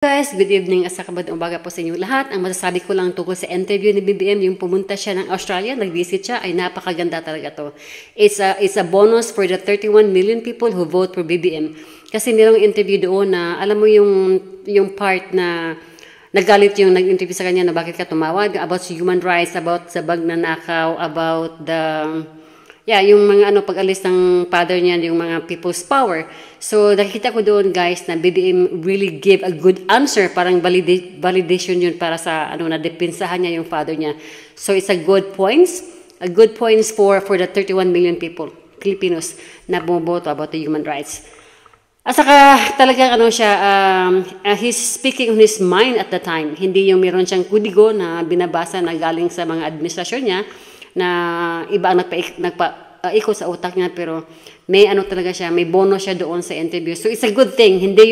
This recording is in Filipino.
Guys, good evening at saka magandang umaga po sa inyo lahat. Ang masasabi ko lang tungkol sa interview ni BBM, yung pumunta siya ng Australia, nag-visit siya, ay napakaganda talaga to. It's a bonus for the 31 million people who vote for BBM. Kasi merong interview doon na, alam mo yung part na nagalit yung nag-interview sa kanya na bakit ka tumawag, about human rights, about sa bagnanakaw, about yung mga pag-alis ng father niya, yung mga people's power. So, nakikita ko doon guys na BBM really gave a good answer. Parang validation yun para sa na-depensahan niya yung father niya. So, it's a good points. A good points for the 31 million people, Filipinos, na bumoboto about the human rights. At saka talagang he's speaking on his mind at the time. Hindi yung meron siyang kudigo na binabasa na galing sa mga administrasyon niya, na iba ang nagpa-ikot sa utak niya, pero may talaga siya, may bonus siya doon sa interview. So it's a good thing. Hindi